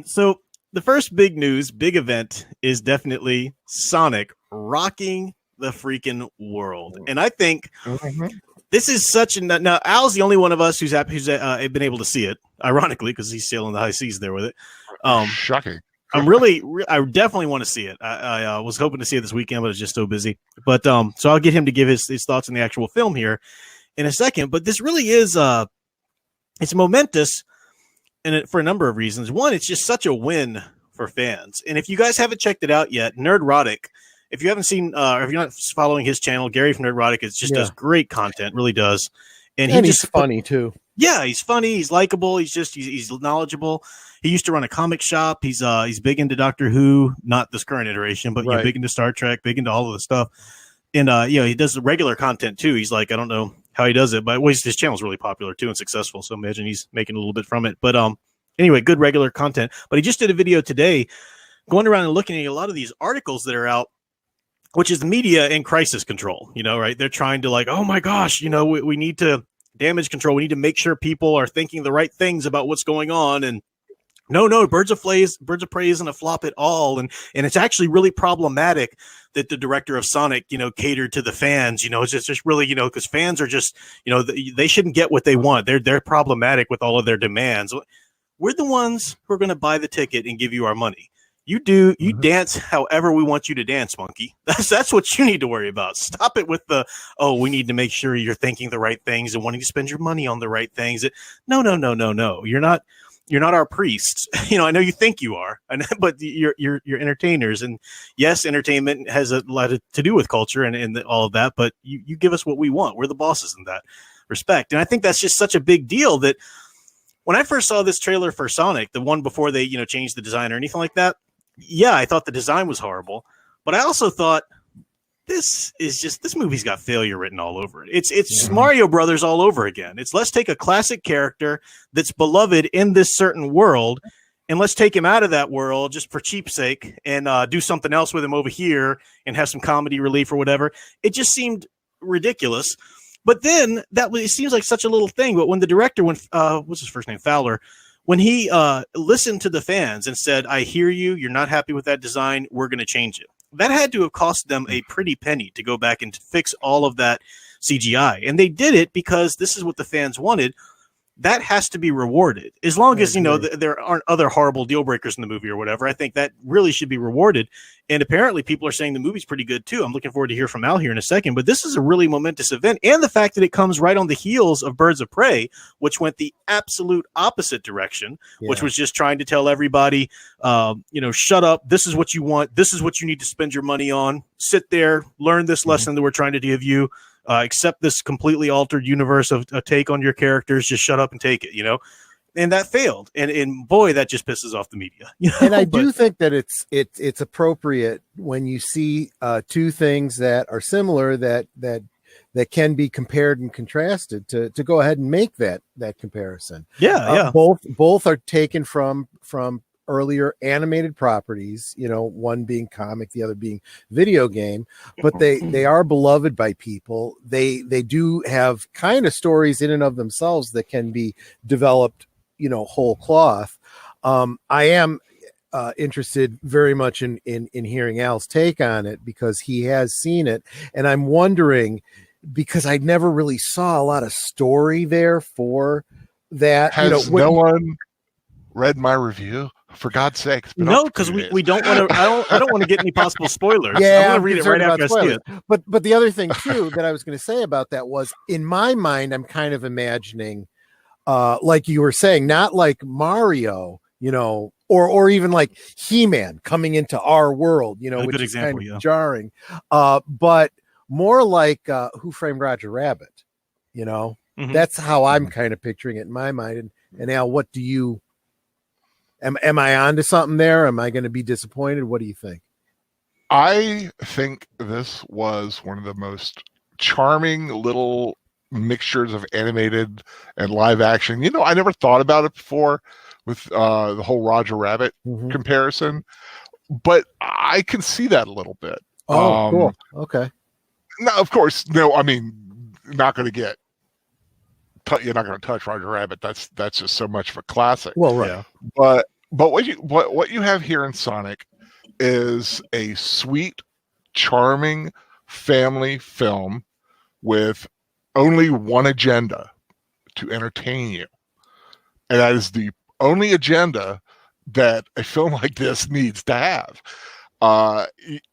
So the first big news, big event is definitely Sonic rocking the freaking world. And I think this is such a, now Al's the only one of us who's been able to see it, ironically, because he's sailing the high seas there with it. Shocking. I definitely want to see it. I was hoping to see it this weekend, but it's just so busy. But so I'll get him to give his thoughts on the actual film here in a second. But this really is it's momentous, and for a number of reasons. One, it's just such a win for fans. And if you guys haven't checked it out yet, Nerdrotic, if you haven't seen, or if you're not following his channel, Gary from Nerdrotic does great content, really does. And he's funny too. Yeah, he's funny. He's likable. He's knowledgeable. He used to run a comic shop. He's big into Doctor Who, not this current iteration, but big into Star Trek, big into all of the stuff. And he does the regular content too. He's like, I don't know how he does it, but his channel's really popular too and successful. So imagine he's making a little bit from it. But anyway, good regular content. But he just did a video today going around and looking at a lot of these articles that are out, which is the media in crisis control, right? They're trying to like, oh my gosh, we need to damage control. We need to make sure people are thinking the right things about what's going on. And no, Birds of Prey isn't a flop at all. And it's actually really problematic that the director of Sonic, catered to the fans, it's just really, because fans are just, they shouldn't get what they want. They're problematic with all of their demands. We're the ones who are going to buy the ticket and give you our money. You dance however we want you to dance, monkey. That's what you need to worry about. Stop it with the, we need to make sure you're thinking the right things and wanting to spend your money on the right things. No. You're not our priests. I know you think you are, but you're entertainers. And yes, entertainment has a lot to do with culture and all of that, but you give us what we want. We're the bosses in that respect. And I think that's just such a big deal that when I first saw this trailer for Sonic, the one before they, changed the design or anything like that, I thought the design was horrible, but I also thought this movie's got failure written all over it. It's Mario Brothers all over again. Let's take a classic character that's beloved in this certain world, and let's take him out of that world just for cheap sake and do something else with him over here and have some comedy relief or whatever. It just seemed ridiculous. But then it seems like such a little thing. But when the director, what's his first name, Fowler, when he listened to the fans and said, I hear you, you're not happy with that design, we're going to change it. That had to have cost them a pretty penny to go back and fix all of that CGI. And they did it because this is what the fans wanted. That has to be rewarded. As long as, there aren't other horrible deal breakers in the movie or whatever, I think that really should be rewarded. And apparently people are saying the movie's pretty good too. I'm looking forward to hear from Al here in a second, but this is a really momentous event. And the fact that it comes right on the heels of Birds of Prey, which went the absolute opposite direction, which was just trying to tell everybody, shut up. This is what you want. This is what you need to spend your money on. Sit there, learn this lesson that we're trying to give you. Accept this completely altered universe of a take on your characters. Just shut up and take it, and that failed. And boy, that just pisses off the media. And I do think that it's appropriate when you see two things that are similar that can be compared and contrasted to go ahead and make that comparison. Both are taken from earlier animated properties, one being comic, the other being video game, but they are beloved by people. They do have kind of stories in and of themselves that can be developed, whole cloth. I am interested very much in hearing Al's take on it because he has seen it, and I'm wondering, because I never really saw a lot of story there for that. Has no one read my review? For God's sake. No, because we don't want to, I don't want to get any possible spoilers. Yeah, I'm going to read it right after spoilers. I see it. But the other thing too, that I was going to say about that was, in my mind, I'm kind of imagining, like you were saying, not like Mario, or even like He-Man coming into our world, which is kind of jarring, but more like Who Framed Roger Rabbit, That's how I'm kind of picturing it in my mind. And Al, what do you, Am I onto something there? Am I going to be disappointed? What do you think? I think this was one of the most charming little mixtures of animated and live action. I never thought about it before with the whole Roger Rabbit comparison, but I can see that a little bit. Oh, cool. Okay. Now, of course, no. I mean, not going to get. You're not going to touch Roger Rabbit. That's just so much of a classic. Well, right. But But what you have here in Sonic is a sweet, charming family film with only one agenda: to entertain you. And that is the only agenda that a film like this needs to have.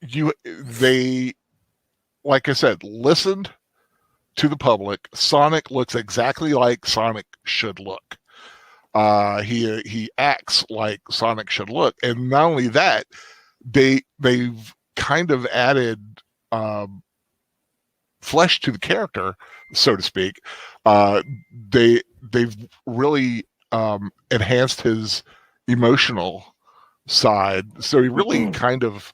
They, like I said, listened to the public. Sonic looks exactly like Sonic should look. He acts like Sonic should look, and not only that, they've kind of added flesh to the character, so to speak. They've really enhanced his emotional side, so he really kind of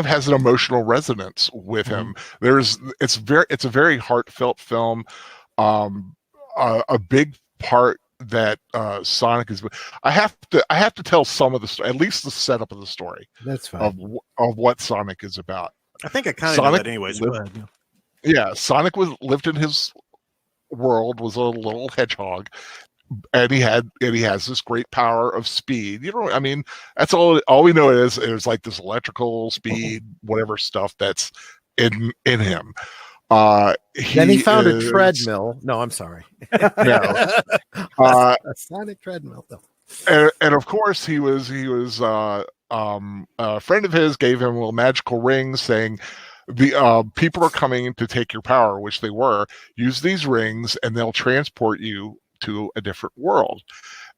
has an emotional resonance with him. It's a very heartfelt film. A big part that Sonic is. I have to tell some of the story, at least the setup of the story. That's fine. Of what Sonic is about. I think I kind of know that anyways. Go ahead. Yeah, Sonic lived in his world, was a little hedgehog, and he has this great power of speed. I mean, that's all we know is there's like this electrical speed, whatever stuff that's in him. Then he found a treadmill. No, I'm sorry. No. A Sonic treadmill, though. And of course he was a friend of his gave him a little magical ring saying, the people are coming to take your power, which they were. Use these rings and they'll transport you to a different world.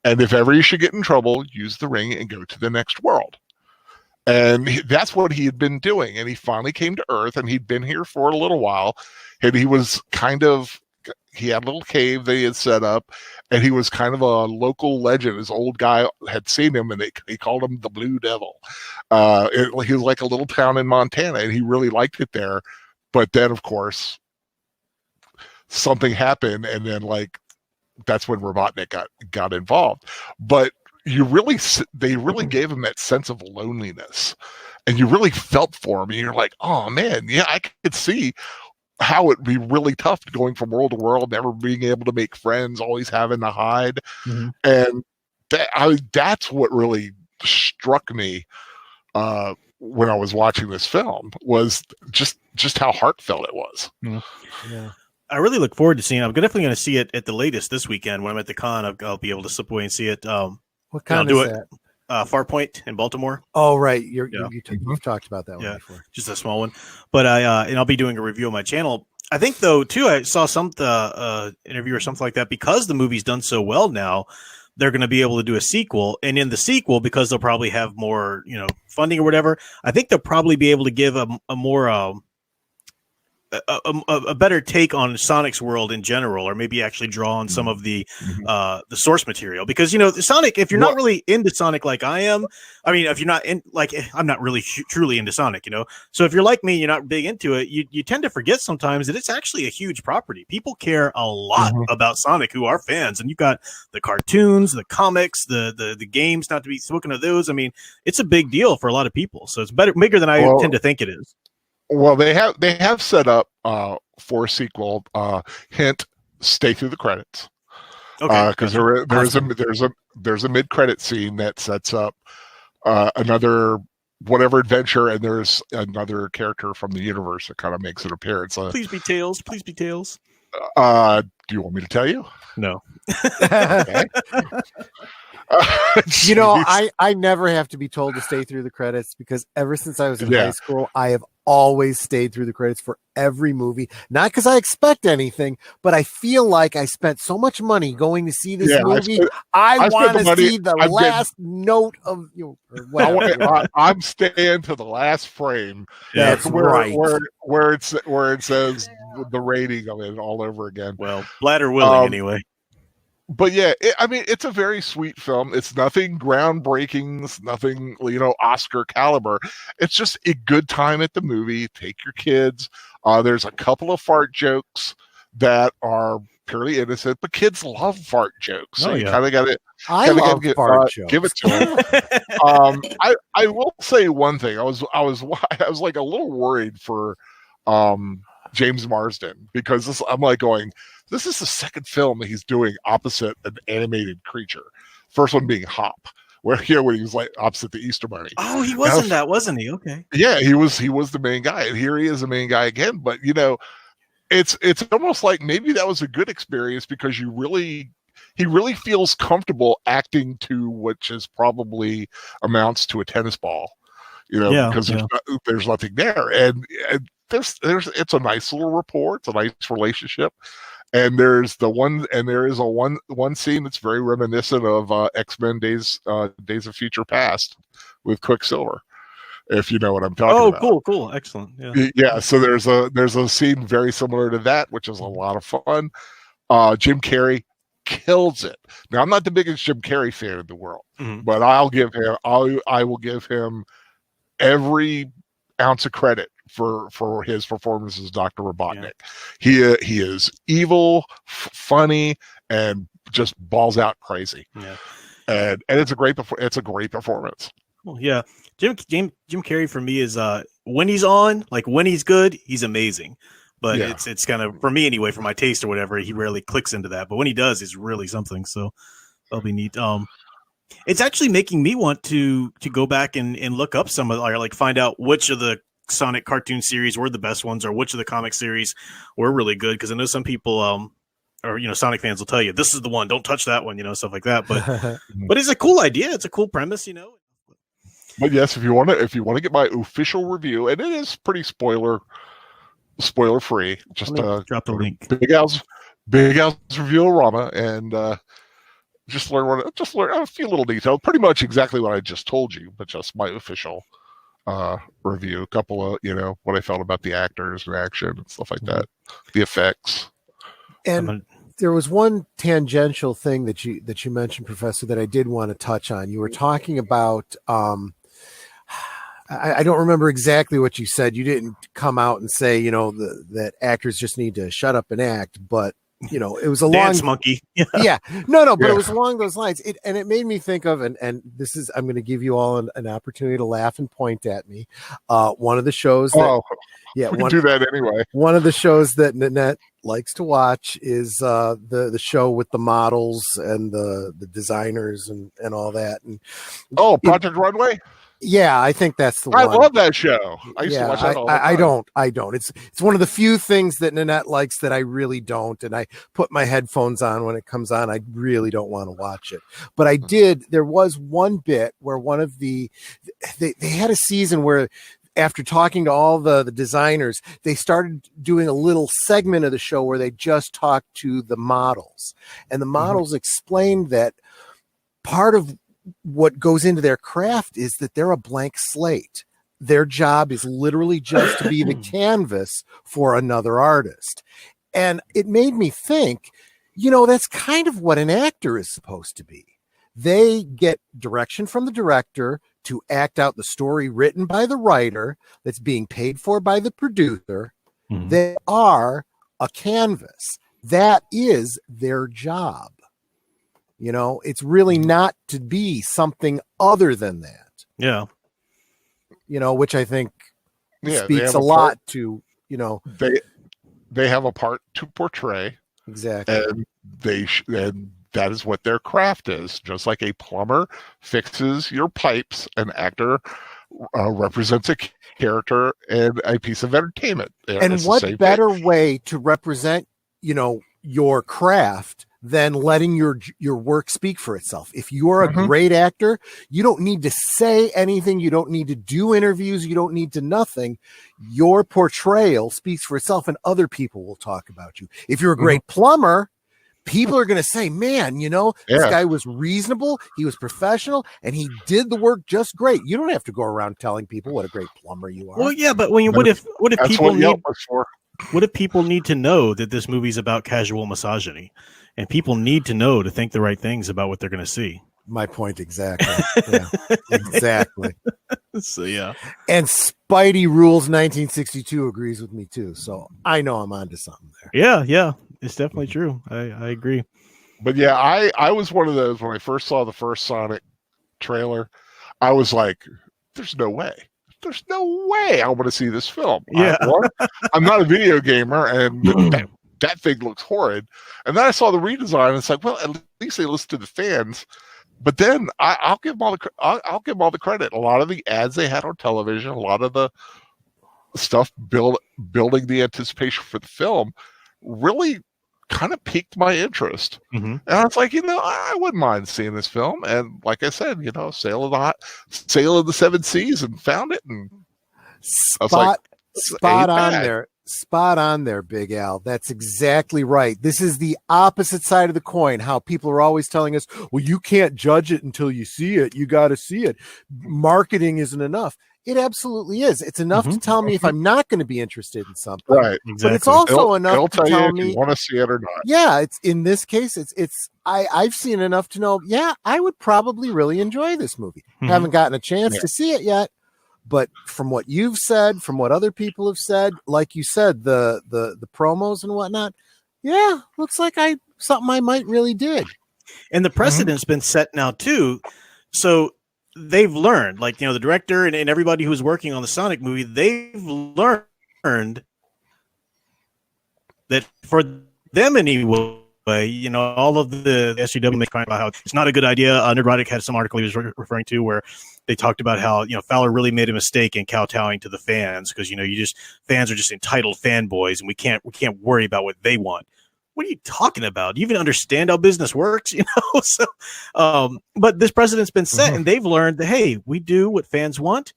And if ever you should get in trouble, use the ring and go to the next world. And that's what he had been doing. And he finally came to Earth, and he'd been here for a little while. And he was he had a little cave that he had set up, and he was kind of a local legend. His old guy had seen him, and he called him the Blue Devil. He was like a little town in Montana, and he really liked it there. But then, of course, something happened, and then that's when Robotnik got involved. But they really gave him that sense of loneliness, and you really felt for him, and you're like, oh man, yeah, I could see how it'd be really tough going from world to world, never being able to make friends, always having to hide. Mm-hmm. And that's what really struck me when I was watching this film, was just how heartfelt it was. Mm-hmm. Yeah. I really look forward to seeing it. I'm definitely going to see it at the latest this weekend when I'm at the con. I'll be able to slip away and see it. What kind is that? Farpoint in Baltimore. Oh, right. You've talked about that one before. Just a small one. But I'll be doing a review on my channel. I think, though, too, I saw some interview or something like that, because the movie's done so well now, they're going to be able to do a sequel. And in the sequel, because they'll probably have more, funding or whatever, I think they'll probably be able to give a more a better take on Sonic's world in general, or maybe actually draw on some of the source material, because Sonic, if you're not really into Sonic like I am, I mean, if you're not in, I'm not really truly into Sonic, so if you're like me, you're not big into it, you tend to forget sometimes that it's actually a huge property. People care a lot about Sonic who are fans, and you've got the cartoons, the comics, the games, not to be spoken of those. I mean, it's a big deal for a lot of people, so it's bigger than I tend to think it is. Well, they have set up for a sequel. Hint: stay through the credits. Okay. Because there's a mid-credit scene that sets up another whatever adventure, and there's another character from the universe that kind of makes an appearance. Please be Tails. Please be Tails. Do you want me to tell you? No. Okay. I never have to be told to stay through the credits, because ever since I was in high school, I have always stayed through the credits for every movie. Not because I expect anything, but I feel like I spent so much money going to see this movie. I want to see the last note of I'm staying to the last frame. That's right. Where it says the rating of it all over again. Well, bladder willing anyway. But yeah, it's a very sweet film. It's nothing groundbreaking. It's nothing, Oscar caliber. It's just a good time at the movie. Take your kids. There's a couple of fart jokes that are purely innocent, but kids love fart jokes. So you kind of got to. I love fart jokes. Give it to them. I will say one thing. I was like a little worried for James Marsden, because I'm like going, this is the second film that he's doing opposite an animated creature. First one being Hop, where here when he was like opposite the Easter Bunny. Oh, he wasn't that, wasn't he? Okay. Yeah, he was the main guy, and here he is the main guy again. But it's almost like maybe that was a good experience because he really feels comfortable acting to which is probably amounts to a tennis ball, because there's nothing there, and there's it's a nice little rapport, it's a nice relationship. And there is a one scene that's very reminiscent of X-Men Days of Future Past with Quicksilver, if you know what I'm talking about. Oh, cool, excellent. Yeah. So there's a scene very similar to that, which is a lot of fun. Jim Carrey kills it. Now, I'm not the biggest Jim Carrey fan in the world, but I will give him every ounce of credit for his performance as Dr. Robotnik. Yeah. He is evil, funny, and just balls out crazy. Yeah. And it's a great performance. Well, yeah. Jim Carrey for me is when he's on, like when he's good, he's amazing. But it's kind of, for me anyway, for my taste or whatever, he rarely clicks into that. But when he does, it's really something. So that'll be neat. It's actually making me want to go back and look up some of, or like find out which of the Sonic cartoon series were the best ones, or which of the comic series were really good. Because I know some people, or Sonic fans will tell you this is the one, don't touch that one, stuff like that. But it's a cool idea. It's a cool premise, But yes, if you want to get my official review, and it is pretty spoiler free, just drop the link. Big Al's Review-O-Rama, and just learn a few little details, pretty much exactly what I just told you, but just my official review, a couple of what I felt about the actors and action and stuff like that, the effects. And there was one tangential thing that you mentioned, Professor, that I did want to touch on. You were talking about I don't remember exactly what you said. You didn't come out and say that actors just need to shut up and act, but it was a dance monkey. Yeah. No, but it was along those lines. And it made me think of, and this is, I'm going to give you all an opportunity to laugh and point at me. One of the shows that, we can do that anyway. One of the shows that Nanette likes to watch is the show with the models and the designers and all that. And Project Runway. Yeah, I think that's the one. I love that show. I used to watch that all the time. I don't. It's one of the few things that Nanette likes that I really don't. And I put my headphones on when it comes on. I really don't want to watch it. But I did. There was one bit where one of they had a season where, after talking to all the designers, they started doing a little segment of the show where they just talked to the models. And the models explained that part of what goes into their craft is that they're a blank slate. Their job is literally just to be the canvas for another artist. And it made me think, that's kind of what an actor is supposed to be. They get direction from the director to act out the story written by the writer that's being paid for by the producer. They are a canvas. That is their job. It's really not to be something other than that. Yeah. Which I think speaks a lot to, they have a part to portray. Exactly. And and that is what their craft is. Just like a plumber fixes your pipes, an actor represents a character and a piece of entertainment. And what better way to represent, your craft than letting your work speak for itself. If you're a great actor, you don't need to say anything. You don't need to do interviews. You don't need to nothing. Your portrayal speaks for itself, and other people will talk about you. If you're a great plumber, people are going to say, man, this guy was reasonable. He was professional, and he did the work just great. You don't have to go around telling people what a great plumber you are. Well, yeah, but what if people need to know that this movie's about casual misogyny? And people need to know to think the right things about what they're going to see. My point exactly. Yeah, exactly. So, yeah. And Spidey Rules 1962 agrees with me, too. So I know I'm onto something there. Yeah. It's definitely true. I agree. But, yeah, I was one of those, when I first saw the first Sonic trailer, I was like, there's no way. there's no way I want to see this film. Yeah. I'm not a video gamer, and that thing looks horrid. And then I saw the redesign, and it's like, well, at least they listened to the fans. But then I'll give them all the credit. A lot of the ads they had on television, a lot of the stuff building the anticipation for the film, really kind of piqued my interest. Mm-hmm. And I was like, I wouldn't mind seeing this film. And like I said, sail of the seven seas, and found it. And spot on there, Big Al. That's exactly right. This is the opposite side of the coin. How people are always telling us, well, you can't judge it until you see it. You got to see it. Marketing isn't enough. It absolutely is. It's enough to tell me if I'm not going to be interested in something. Right. Exactly. But it's also enough to tell me if you want to see it or not. Yeah, it's in this case, I've seen enough to know, yeah, I would probably really enjoy this movie. Haven't gotten a chance to see it yet, but from what you've said, from what other people have said, like you said, the promos and whatnot, yeah, looks like something I might really dig. And the precedent's been set now too. So they've learned, like, the director and everybody who's working on the Sonic movie, they've learned that for them anyway, all of the SJW make crying about how it's not a good idea. Nerdrotic had some article he was referring to where they talked about how, Fowler really made a mistake in kowtowing to the fans because, fans are just entitled fanboys and we can't worry about what they want. What are you talking about? Do you even understand how business works? So, but this precedent's been set, and they've learned that, hey, we do what fans want,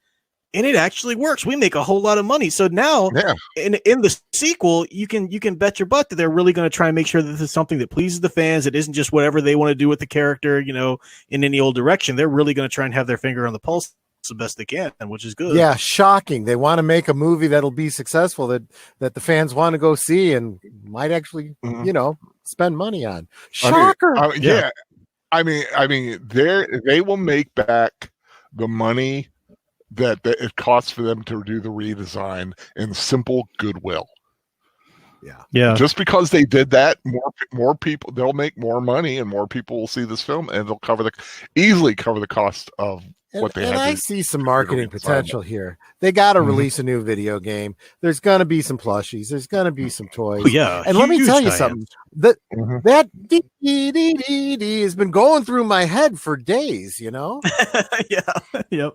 and it actually works. We make a whole lot of money. So now, in the sequel, you can bet your butt that they're really going to try and make sure that this is something that pleases the fans. It isn't just whatever they want to do with the character, in any old direction. They're really going to try and have their finger on the pulse the best they can, which is good. Yeah, shocking. They want to make a movie that'll be successful, that the fans want to go see and might actually, spend money on. Shocker. I mean, they will make back the money that it costs for them to do the redesign in simple goodwill. Yeah. Just because they did that, more people, they'll make more money, and more people will see this film, and they'll easily cover the cost of what they had. And I see some marketing potential here. They got to release a new video game. There's going to be some plushies. There's going to be some toys. Oh, yeah. And let me tell you something. That DVD has been going through my head for days, Yeah. Yep.